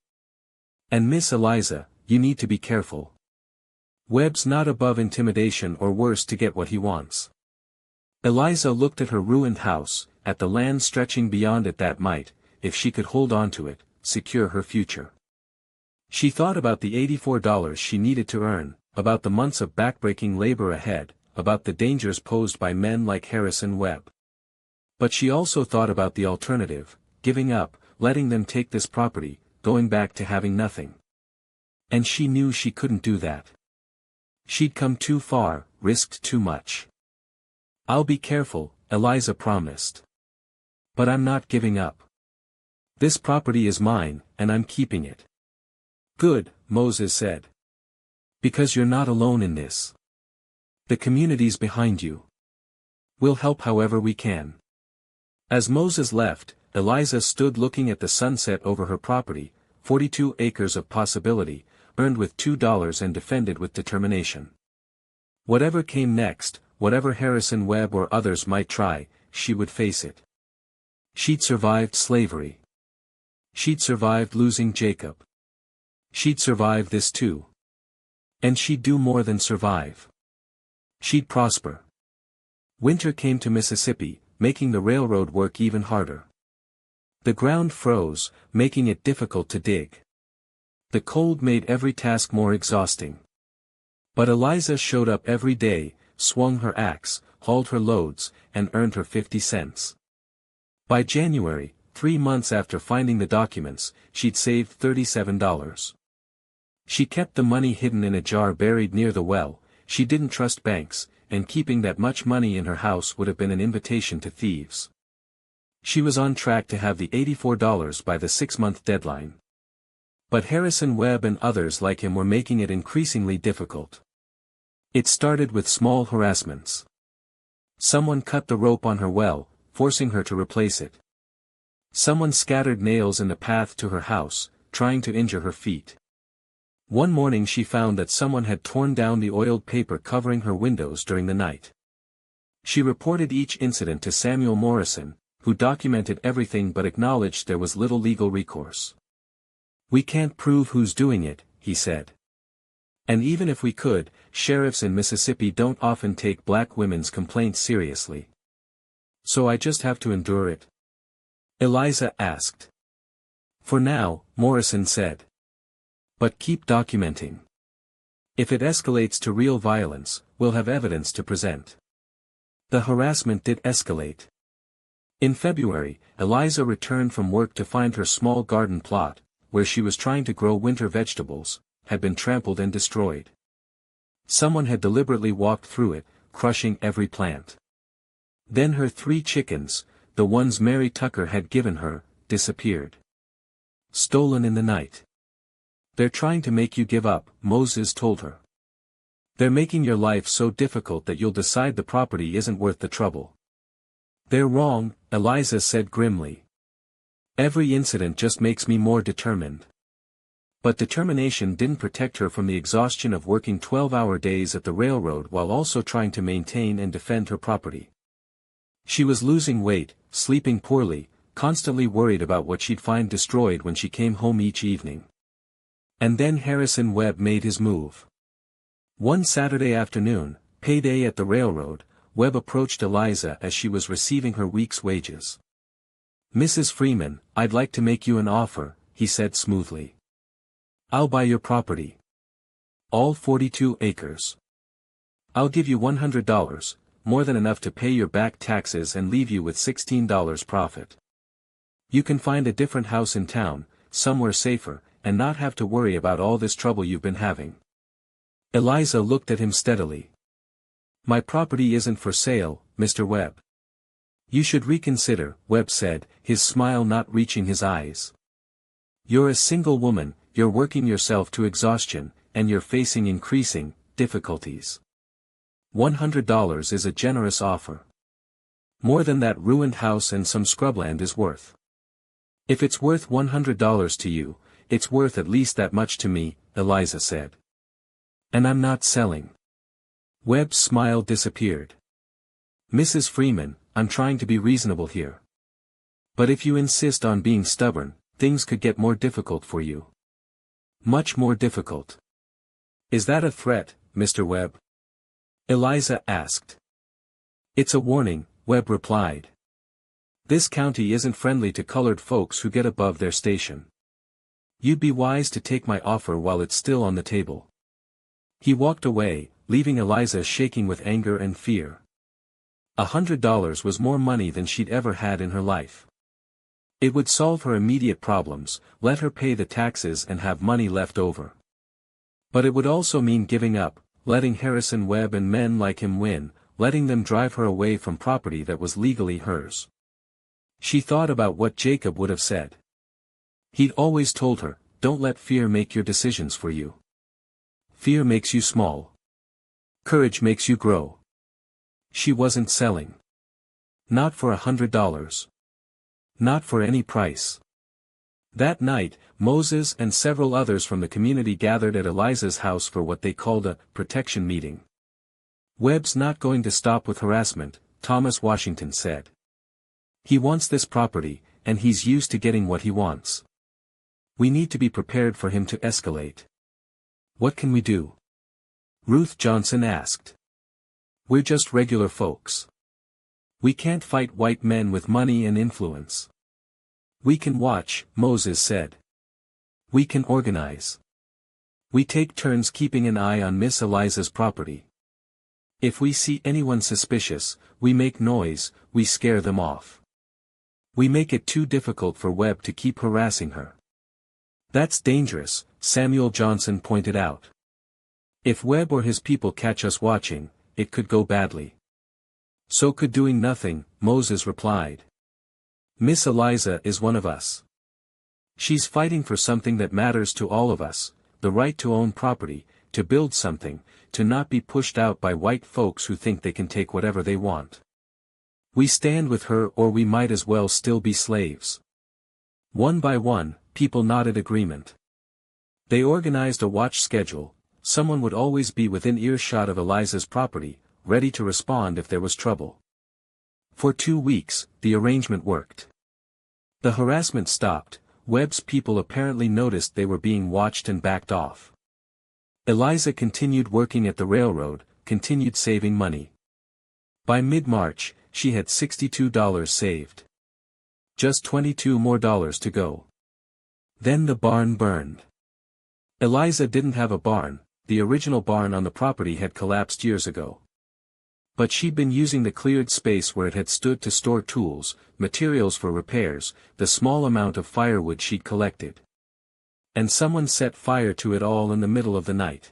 And Miss Eliza, you need to be careful. Webb's not above intimidation or worse to get what he wants. Eliza looked at her ruined house, at the land stretching beyond it that might, if she could hold on to it, secure her future. She thought about the $84 she needed to earn, about the months of backbreaking labor ahead, about the dangers posed by men like Harrison Webb. But she also thought about the alternative, giving up, letting them take this property, going back to having nothing. And she knew she couldn't do that. She'd come too far, risked too much. I'll be careful, Eliza promised. But I'm not giving up. This property is mine, and I'm keeping it. Good, Moses said. Because you're not alone in this. The community's behind you. We'll help however we can. As Moses left, Eliza stood looking at the sunset over her property, 42 acres of possibility, earned with $2 and defended with determination. Whatever came next, whatever Harrison Webb or others might try, she would face it. She'd survived slavery. She'd survived losing Jacob. She'd survive this too. And she'd do more than survive. She'd prosper. Winter came to Mississippi, making the railroad work even harder. The ground froze, making it difficult to dig. The cold made every task more exhausting. But Eliza showed up every day, swung her axe, hauled her loads, and earned her 50 cents. By January, 3 months after finding the documents, she'd saved $37. She kept the money hidden in a jar buried near the well. She didn't trust banks, and keeping that much money in her house would have been an invitation to thieves. She was on track to have the $84 by the 6-month deadline. But Harrison Webb and others like him were making it increasingly difficult. It started with small harassments. Someone cut the rope on her well, forcing her to replace it. Someone scattered nails in the path to her house, trying to injure her feet. One morning she found that someone had torn down the oiled paper covering her windows during the night. She reported each incident to Samuel Morrison, who documented everything but acknowledged there was little legal recourse. We can't prove who's doing it, he said. And even if we could, sheriffs in Mississippi don't often take black women's complaints seriously. So I just have to endure it? Eliza asked. For now, Morrison said. But keep documenting. If it escalates to real violence, we'll have evidence to present. The harassment did escalate. In February, Eliza returned from work to find her small garden plot, where she was trying to grow winter vegetables, had been trampled and destroyed. Someone had deliberately walked through it, crushing every plant. Then her 3 chickens, the ones Mary Tucker had given her, disappeared. Stolen in the night. They're trying to make you give up, Moses told her. They're making your life so difficult that you'll decide the property isn't worth the trouble. They're wrong, Eliza said grimly. Every incident just makes me more determined. But determination didn't protect her from the exhaustion of working 12-hour days at the railroad while also trying to maintain and defend her property. She was losing weight, sleeping poorly, constantly worried about what she'd find destroyed when she came home each evening. And then Harrison Webb made his move. One Saturday afternoon, payday at the railroad, Webb approached Eliza as she was receiving her week's wages. Mrs. Freeman, I'd like to make you an offer, he said smoothly. I'll buy your property. All 42 acres. I'll give you $100, more than enough to pay your back taxes and leave you with $16 profit. You can find a different house in town, somewhere safer, and not have to worry about all this trouble you've been having. Eliza looked at him steadily. My property isn't for sale, Mr. Webb. You should reconsider, Webb said, his smile not reaching his eyes. You're a single woman, you're working yourself to exhaustion, and you're facing increasing difficulties. $100 is a generous offer. More than that ruined house and some scrubland is worth. If it's worth $100 to you, it's worth at least that much to me, Eliza said. And I'm not selling. Webb's smile disappeared. Mrs. Freeman, I'm trying to be reasonable here. But if you insist on being stubborn, things could get more difficult for you. Much more difficult. Is that a threat, Mr. Webb? Eliza asked. It's a warning, Webb replied. This county isn't friendly to colored folks who get above their station. You'd be wise to take my offer while it's still on the table. He walked away, leaving Eliza shaking with anger and fear. $100 was more money than she'd ever had in her life. It would solve her immediate problems, let her pay the taxes and have money left over. But it would also mean giving up, letting Harrison Webb and men like him win, letting them drive her away from property that was legally hers. She thought about what Jacob would have said. He'd always told her, don't let fear make your decisions for you. Fear makes you small. Courage makes you grow. She wasn't selling. Not for $100. Not for any price. That night, Moses and several others from the community gathered at Eliza's house for what they called a protection meeting. Webb's not going to stop with harassment, Thomas Washington said. He wants this property, and he's used to getting what he wants. We need to be prepared for him to escalate. What can we do? Ruth Johnson asked. We're just regular folks. We can't fight white men with money and influence. We can watch, Moses said. We can organize. We take turns keeping an eye on Miss Eliza's property. If we see anyone suspicious, we make noise, we scare them off. We make it too difficult for Webb to keep harassing her. That's dangerous, Samuel Johnson pointed out. If Webb or his people catch us watching, it could go badly. So could doing nothing, Moses replied. Miss Eliza is one of us. She's fighting for something that matters to all of us, the right to own property, to build something, to not be pushed out by white folks who think they can take whatever they want. We stand with her or we might as well still be slaves. One by one, people nodded agreement. They organized a watch schedule, someone would always be within earshot of Eliza's property, ready to respond if there was trouble. For 2 weeks, the arrangement worked. The harassment stopped, Webb's people apparently noticed they were being watched and backed off. Eliza continued working at the railroad, continued saving money. By mid-March, she had $62 saved. Just $22 more to go. Then the barn burned. Eliza didn't have a barn, the original barn on the property had collapsed years ago. But she'd been using the cleared space where it had stood to store tools, materials for repairs, the small amount of firewood she'd collected. And someone set fire to it all in the middle of the night.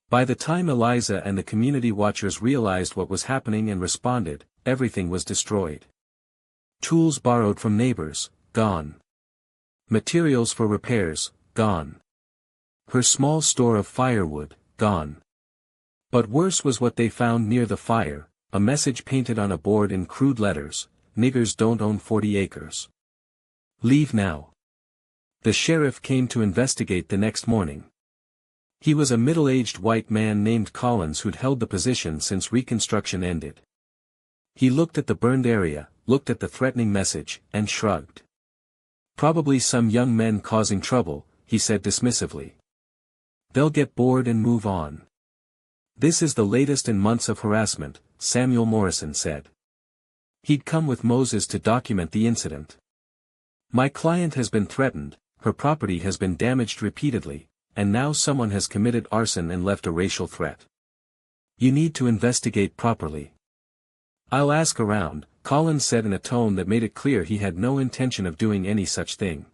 By the time Eliza and the community watchers realized what was happening and responded, everything was destroyed. Tools borrowed from neighbors, gone. Materials for repairs, gone. Her small store of firewood, gone. But worse was what they found near the fire, a message painted on a board in crude letters, "Niggers don't own 40 acres. Leave now." The sheriff came to investigate the next morning. He was a middle-aged white man named Collins who'd held the position since Reconstruction ended. He looked at the burned area, looked at the threatening message, and shrugged. Probably some young men causing trouble, he said dismissively. They'll get bored and move on. This is the latest in months of harassment, Samuel Morrison said. He'd come with Moses to document the incident. My client has been threatened, her property has been damaged repeatedly, and now someone has committed arson and left a racial threat. You need to investigate properly. I'll ask around, Collins said in a tone that made it clear he had no intention of doing any such thing.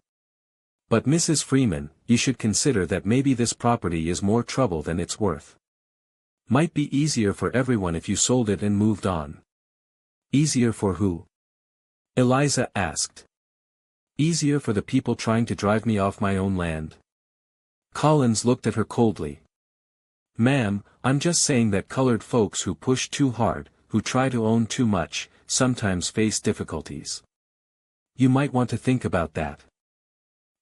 But Mrs. Freeman, you should consider that maybe this property is more trouble than it's worth. Might be easier for everyone if you sold it and moved on. Easier for who? Eliza asked. Easier for the people trying to drive me off my own land. Collins looked at her coldly. Ma'am, I'm just saying that colored folks who push too hard, who try to own too much, sometimes face difficulties. You might want to think about that.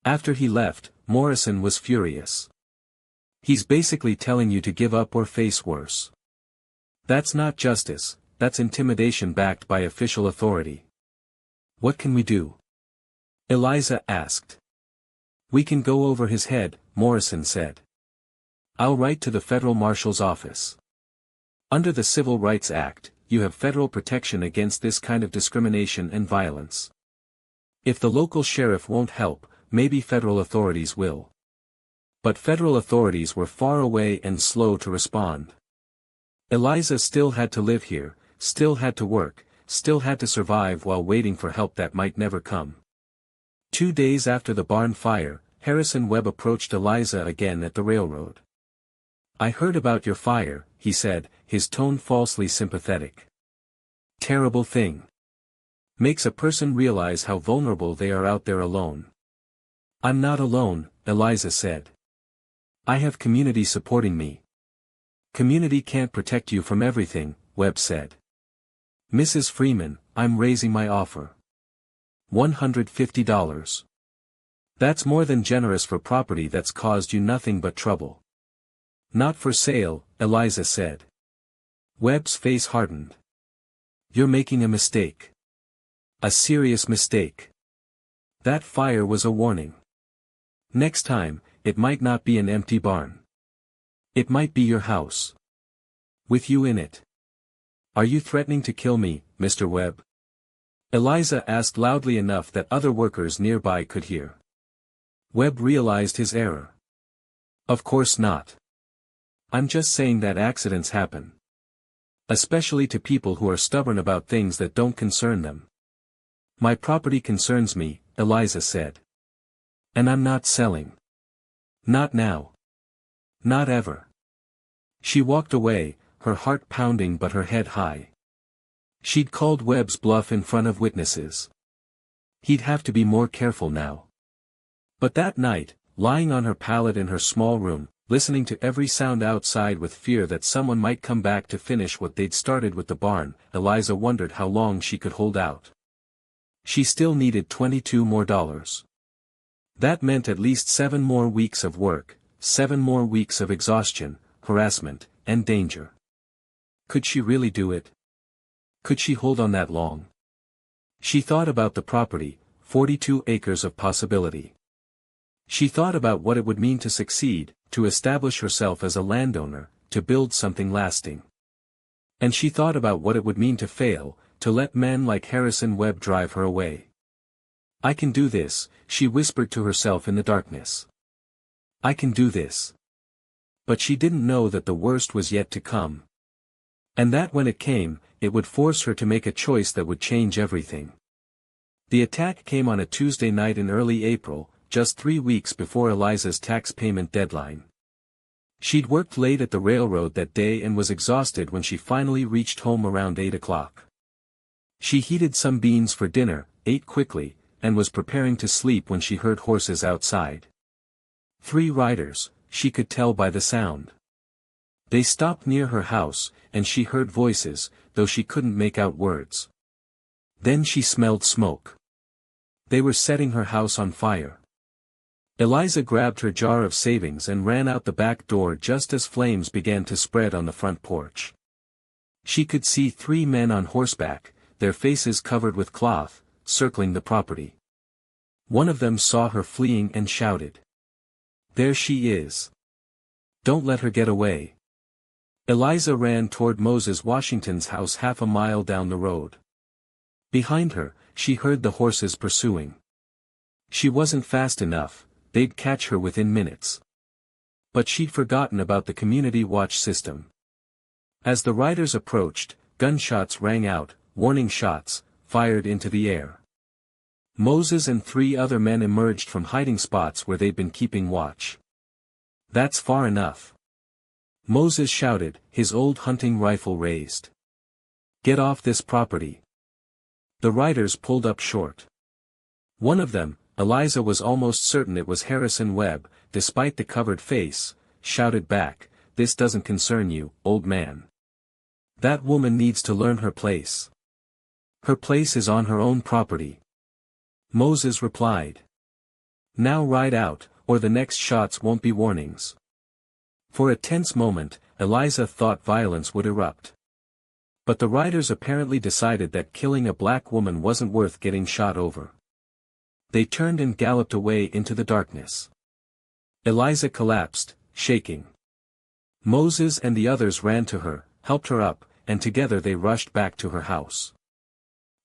After he left, Morrison was furious. He's basically telling you to give up or face worse. That's not justice, that's intimidation backed by official authority. What can we do? Eliza asked. We can go over his head, Morrison said. I'll write to the federal marshal's office. Under the Civil Rights Act, you have federal protection against this kind of discrimination and violence. If the local sheriff won't help, maybe federal authorities will. But federal authorities were far away and slow to respond. Eliza still had to live here, still had to work, still had to survive while waiting for help that might never come. 2 days after the barn fire, Harrison Webb approached Eliza again at the railroad. I heard about your fire, he said, his tone falsely sympathetic. Terrible thing. Makes a person realize how vulnerable they are out there alone. I'm not alone, Eliza said. I have community supporting me. Community can't protect you from everything, Webb said. Mrs. Freeman, I'm raising my offer. $150. That's more than generous for property that's caused you nothing but trouble. Not for sale, Eliza said. Webb's face hardened. You're making a mistake. A serious mistake. That fire was a warning. Next time, it might not be an empty barn. It might be your house. With you in it. Are you threatening to kill me, Mr. Webb? Eliza asked loudly enough that other workers nearby could hear. Webb realized his error. Of course not. I'm just saying that accidents happen. Especially to people who are stubborn about things that don't concern them. My property concerns me, Eliza said. And I'm not selling. Not now. Not ever. She walked away, her heart pounding but her head high. She'd called Webb's bluff in front of witnesses. He'd have to be more careful now. But that night, lying on her pallet in her small room, listening to every sound outside with fear that someone might come back to finish what they'd started with the barn, Eliza wondered how long she could hold out. She still needed $22 more. That meant at least 7 more weeks of work, 7 more weeks of exhaustion, harassment, and danger. Could she really do it? Could she hold on that long? She thought about the property, 42 acres of possibility. She thought about what it would mean to succeed, to establish herself as a landowner, to build something lasting. And she thought about what it would mean to fail, to let men like Harrison Webb drive her away. I can do this, she whispered to herself in the darkness. I can do this. But she didn't know that the worst was yet to come. And that when it came, it would force her to make a choice that would change everything. The attack came on a Tuesday night in early April, just 3 weeks before Eliza's tax payment deadline. She'd worked late at the railroad that day and was exhausted when she finally reached home around 8 o'clock. She heated some beans for dinner, ate quickly, and was preparing to sleep when she heard horses outside. 3 riders, she could tell by the sound. They stopped near her house, and she heard voices, though she couldn't make out words. Then she smelled smoke. They were setting her house on fire. Eliza grabbed her jar of savings and ran out the back door just as flames began to spread on the front porch. She could see 3 men on horseback, their faces covered with cloth, circling the property. One of them saw her fleeing and shouted. There she is. Don't let her get away. Eliza ran toward Moses Washington's house half a mile down the road. Behind her, she heard the horses pursuing. She wasn't fast enough, they'd catch her within minutes. But she'd forgotten about the community watch system. As the riders approached, gunshots rang out, warning shots, fired into the air. Moses and 3 other men emerged from hiding spots where they'd been keeping watch. That's far enough. Moses shouted, his old hunting rifle raised. "Get off this property." The riders pulled up short. One of them, Eliza was almost certain it was Harrison Webb, despite the covered face, shouted back, "This doesn't concern you, old man. That woman needs to learn her place. Her place is on her own property." Moses replied. "Now ride out, or the next shots won't be warnings." For a tense moment, Eliza thought violence would erupt. But the riders apparently decided that killing a black woman wasn't worth getting shot over. They turned and galloped away into the darkness. Eliza collapsed, shaking. Moses and the others ran to her, helped her up, and together they rushed back to her house.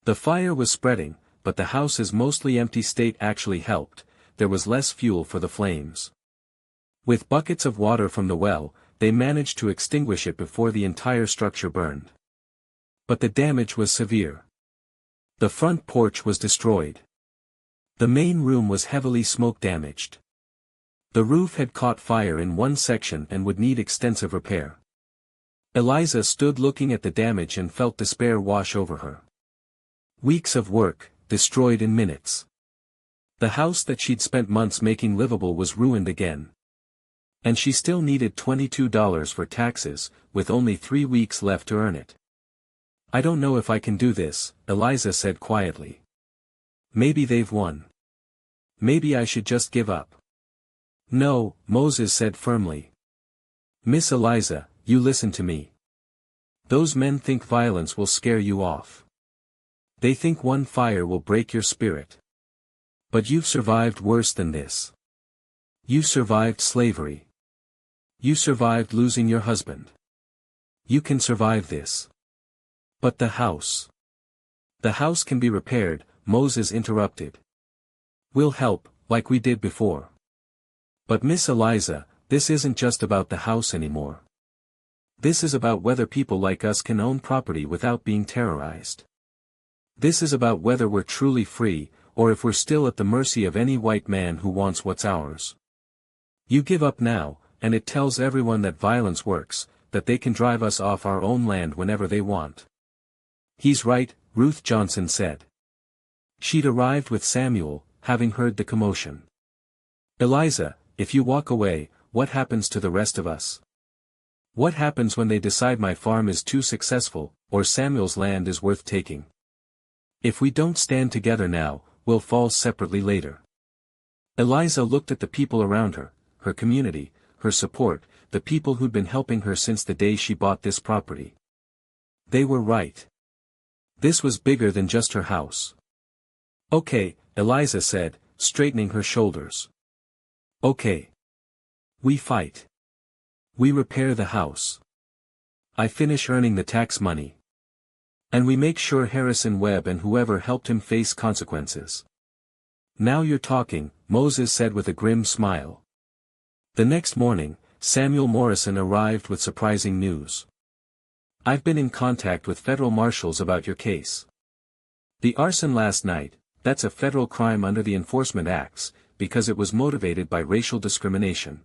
The fire was spreading, but the house's mostly empty state actually helped. There was less fuel for the flames. With buckets of water from the well, they managed to extinguish it before the entire structure burned. But the damage was severe. The front porch was destroyed. The main room was heavily smoke-damaged. The roof had caught fire in one section and would need extensive repair. Eliza stood looking at the damage and felt despair wash over her. Weeks of work, destroyed in minutes. The house that she'd spent months making livable was ruined again. And she still needed $22 for taxes, with only 3 weeks left to earn it. "I don't know if I can do this," Eliza said quietly. "Maybe they've won. Maybe I should just give up." "No," Moses said firmly. "Miss Eliza, you listen to me. Those men think violence will scare you off. They think one fire will break your spirit. But you've survived worse than this. You survived slavery. You survived losing your husband. You can survive this." "But the house. The house can be repaired," Moses interrupted. "We'll help, like we did before." "But Miss Eliza, this isn't just about the house anymore. This is about whether people like us can own property without being terrorized. This is about whether we're truly free, or if we're still at the mercy of any white man who wants what's ours. You give up now, and it tells everyone that violence works, that they can drive us off our own land whenever they want." "He's right," Ruth Johnson said. She'd arrived with Samuel, having heard the commotion. "Eliza, if you walk away, what happens to the rest of us? What happens when they decide my farm is too successful, or Samuel's land is worth taking? If we don't stand together now, we'll fall separately later." Eliza looked at the people around her, her community, her support, the people who'd been helping her since the day she bought this property. They were right. This was bigger than just her house. "Okay," Eliza said, straightening her shoulders. "Okay. We fight. We repair the house. I finish earning the tax money. And we make sure Harrison Webb and whoever helped him face consequences." "Now you're talking," Moses said with a grim smile. The next morning, Samuel Morrison arrived with surprising news. "I've been in contact with federal marshals about your case. The arson last night, that's a federal crime under the Enforcement Acts, because it was motivated by racial discrimination.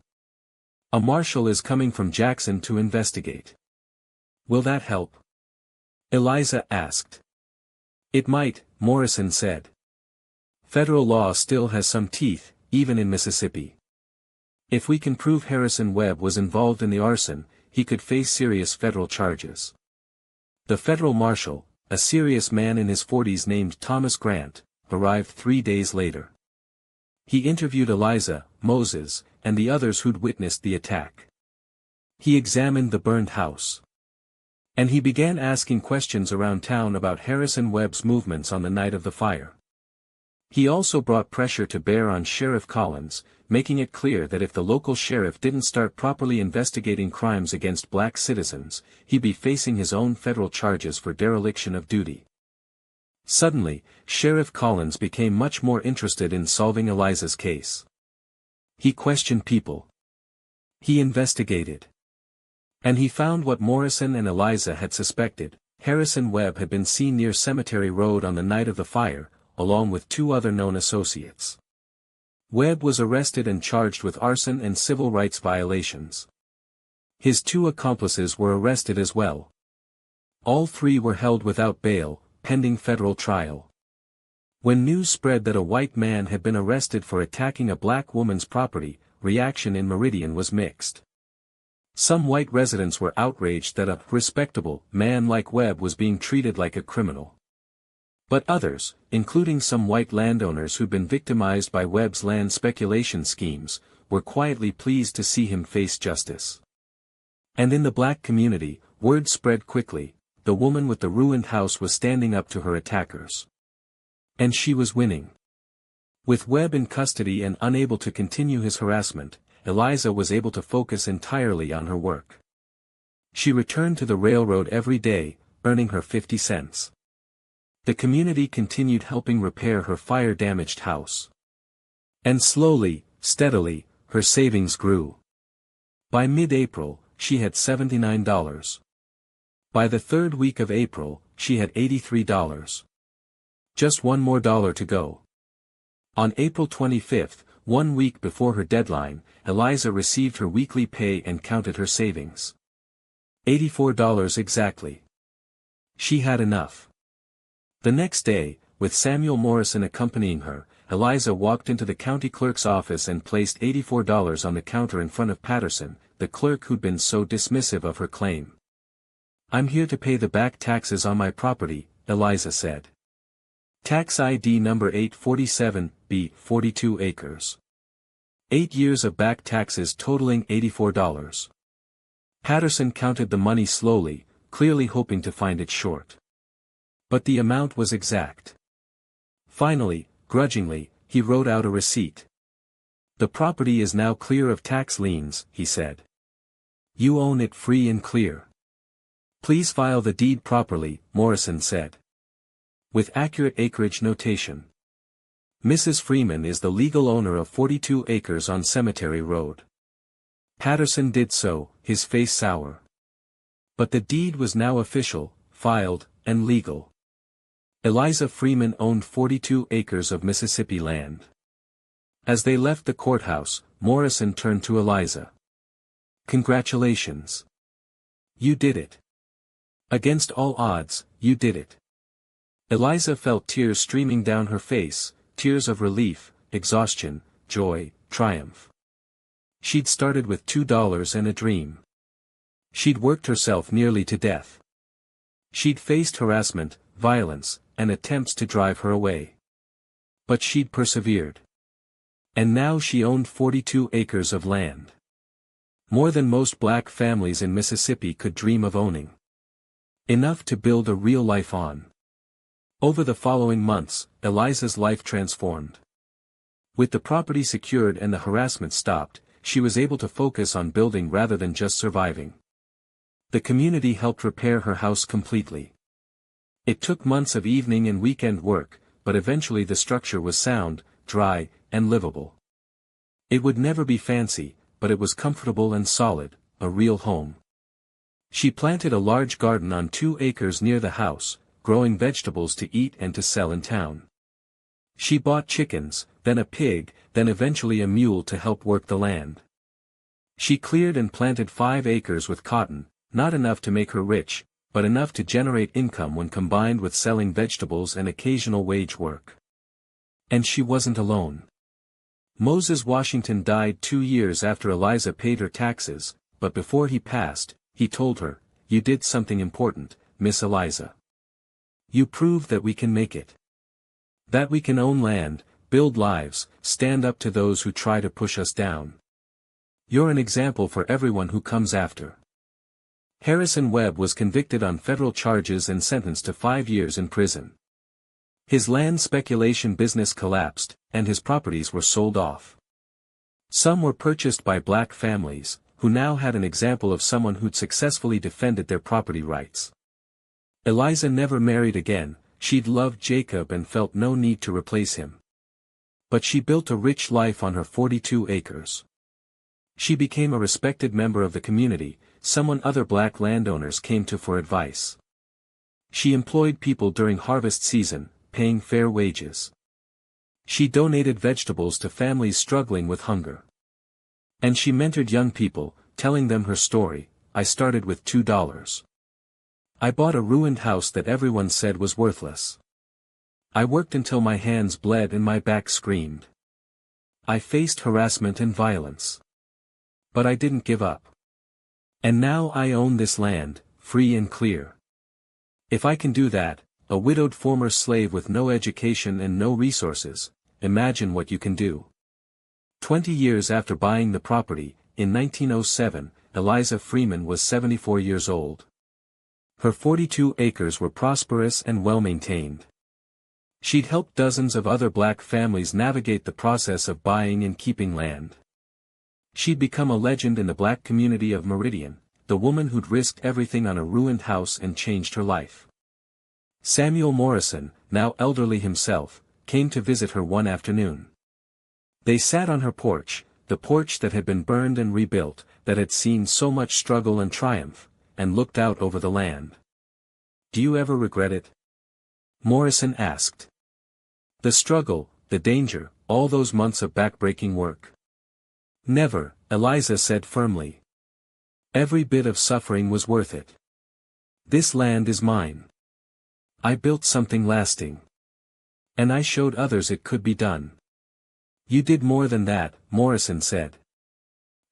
A marshal is coming from Jackson to investigate. Will that help?" Eliza asked. "It might," Morrison said. "Federal law still has some teeth, even in Mississippi. If we can prove Harrison Webb was involved in the arson, he could face serious federal charges." The federal marshal, a serious man in his 40s named Thomas Grant, arrived 3 days later. He interviewed Eliza, Moses, and the others who'd witnessed the attack. He examined the burned house. And he began asking questions around town about Harrison Webb's movements on the night of the fire. He also brought pressure to bear on Sheriff Collins, making it clear that if the local sheriff didn't start properly investigating crimes against black citizens, he'd be facing his own federal charges for dereliction of duty. Suddenly, Sheriff Collins became much more interested in solving Eliza's case. He questioned people. He investigated. And he found what Morrison and Eliza had suspected: Harrison Webb had been seen near Cemetery Road on the night of the fire, along with 2 other known associates. Webb was arrested and charged with arson and civil rights violations. His two accomplices were arrested as well. All three were held without bail, pending federal trial. When news spread that a white man had been arrested for attacking a black woman's property, reaction in Meridian was mixed. Some white residents were outraged that a respectable man like Webb was being treated like a criminal. But others, including some white landowners who'd been victimized by Webb's land speculation schemes, were quietly pleased to see him face justice. And in the black community, word spread quickly: the woman with the ruined house was standing up to her attackers. And she was winning. With Webb in custody and unable to continue his harassment, Eliza was able to focus entirely on her work. She returned to the railroad every day, earning her 50 cents. The community continued helping repair her fire-damaged house. And slowly, steadily, her savings grew. By mid-April, she had $79. By the third week of April, she had $83. Just one more dollar to go. On April 25, 1 week before her deadline, Eliza received her weekly pay and counted her savings. $84 exactly. She had enough. The next day, with Samuel Morrison accompanying her, Eliza walked into the county clerk's office and placed $84 on the counter in front of Patterson, the clerk who'd been so dismissive of her claim. "I'm here to pay the back taxes on my property," Eliza said. Tax ID number 847B, 42 acres. 8 years of back taxes totaling $84. Patterson counted the money slowly, clearly hoping to find it short. But the amount was exact. Finally, grudgingly, he wrote out a receipt. "The property is now clear of tax liens," he said. "You own it free and clear. Please file the deed properly," Morrison said. "With accurate acreage notation. Mrs. Freeman is the legal owner of 42 acres on Cemetery Road." Patterson did so, his face sour. But the deed was now official, filed, and legal. Eliza Freeman owned 42 acres of Mississippi land. As they left the courthouse, Morrison turned to Eliza. "Congratulations. You did it. Against all odds, you did it." Eliza felt tears streaming down her face, tears of relief, exhaustion, joy, triumph. She'd started with $2 and a dream. She'd worked herself nearly to death. She'd faced harassment, violence, and attempts to drive her away. But she'd persevered. And now she owned 42 acres of land. More than most black families in Mississippi could dream of owning. Enough to build a real life on. Over the following months, Eliza's life transformed. With the property secured and the harassment stopped, she was able to focus on building rather than just surviving. The community helped repair her house completely. It took months of evening and weekend work, but eventually the structure was sound, dry, and livable. It would never be fancy, but it was comfortable and solid, a real home. She planted a large garden on 2 acres near the house, growing vegetables to eat and to sell in town. She bought chickens, then a pig, then eventually a mule to help work the land. She cleared and planted 5 acres with cotton, not enough to make her rich, but enough to generate income when combined with selling vegetables and occasional wage work. And she wasn't alone. Moses Washington died 2 years after Eliza paid her taxes, but before he passed, he told her, "You did something important, Miss Eliza. You proved that we can make it. That we can own land, build lives, stand up to those who try to push us down. You're an example for everyone who comes after." Harrison Webb was convicted on federal charges and sentenced to 5 years in prison. His land speculation business collapsed, and his properties were sold off. Some were purchased by black families, who now had an example of someone who'd successfully defended their property rights. Eliza never married again. She'd loved Jacob and felt no need to replace him. But she built a rich life on her 42 acres. She became a respected member of the community, someone other black landowners came to for advice. She employed people during harvest season, paying fair wages. She donated vegetables to families struggling with hunger. And she mentored young people, telling them her story. I started with $2. I bought a ruined house that everyone said was worthless. I worked until my hands bled and my back screamed. I faced harassment and violence. But I didn't give up. And now I own this land, free and clear. If I can do that, a widowed former slave with no education and no resources, imagine what you can do. 20 years after buying the property, in 1907, Eliza Freeman was 74 years old. Her 42 acres were prosperous and well-maintained. She'd helped dozens of other black families navigate the process of buying and keeping land. She'd become a legend in the black community of Meridian, the woman who'd risked everything on a ruined house and changed her life. Samuel Morrison, now elderly himself, came to visit her one afternoon. They sat on her porch, the porch that had been burned and rebuilt, that had seen so much struggle and triumph, and looked out over the land. "Do you ever regret it?" Morrison asked. "The struggle, the danger, all those months of backbreaking work?" "Never," Eliza said firmly. "Every bit of suffering was worth it. This land is mine. I built something lasting. And I showed others it could be done." "You did more than that," Morrison said.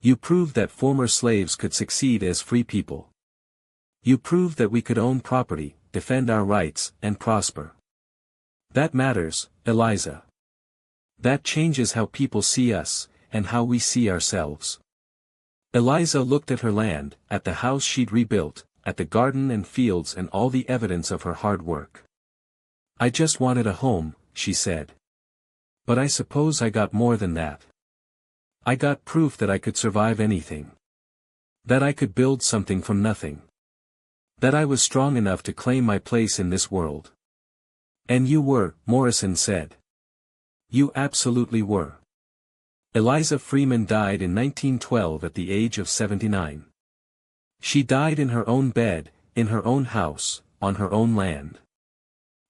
"You proved that former slaves could succeed as free people. You proved that we could own property, defend our rights, and prosper. That matters, Eliza. That changes how people see us, and how we see ourselves." Eliza looked at her land, at the house she'd rebuilt, at the garden and fields and all the evidence of her hard work. "I just wanted a home," she said. "But I suppose I got more than that. I got proof that I could survive anything. That I could build something from nothing. That I was strong enough to claim my place in this world." "And you were," Morrison said. "You absolutely were." Eliza Freeman died in 1912 at the age of 79. She died in her own bed, in her own house, on her own land.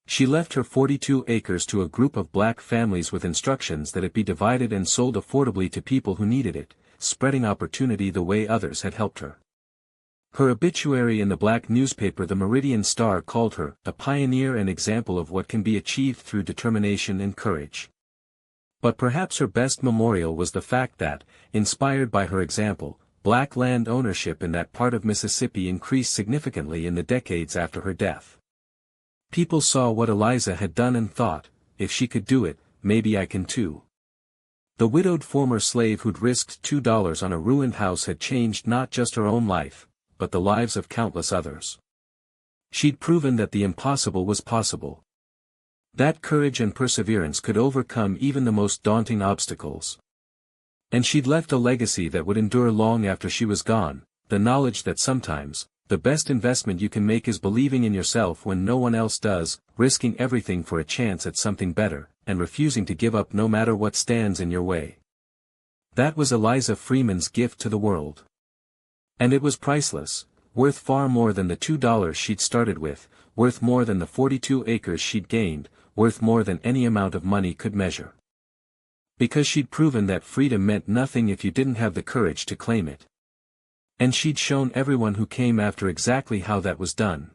She left her 42 acres to a group of black families with instructions that it be divided and sold affordably to people who needed it, spreading opportunity the way others had helped her. Her obituary in the black newspaper the Meridian Star called her a pioneer and example of what can be achieved through determination and courage. But perhaps her best memorial was the fact that, inspired by her example, black land ownership in that part of Mississippi increased significantly in the decades after her death. People saw what Eliza had done and thought, if she could do it, maybe I can too. The widowed former slave who'd risked $2 on a ruined house had changed not just her own life, but the lives of countless others. She'd proven that the impossible was possible. That courage and perseverance could overcome even the most daunting obstacles. And she'd left a legacy that would endure long after she was gone, the knowledge that sometimes, the best investment you can make is believing in yourself when no one else does, risking everything for a chance at something better, and refusing to give up no matter what stands in your way. That was Eliza Freeman's gift to the world. And it was priceless, worth far more than the $2 she'd started with, worth more than the 42 acres she'd gained, worth more than any amount of money could measure. Because she'd proven that freedom meant nothing if you didn't have the courage to claim it. And she'd shown everyone who came after exactly how that was done.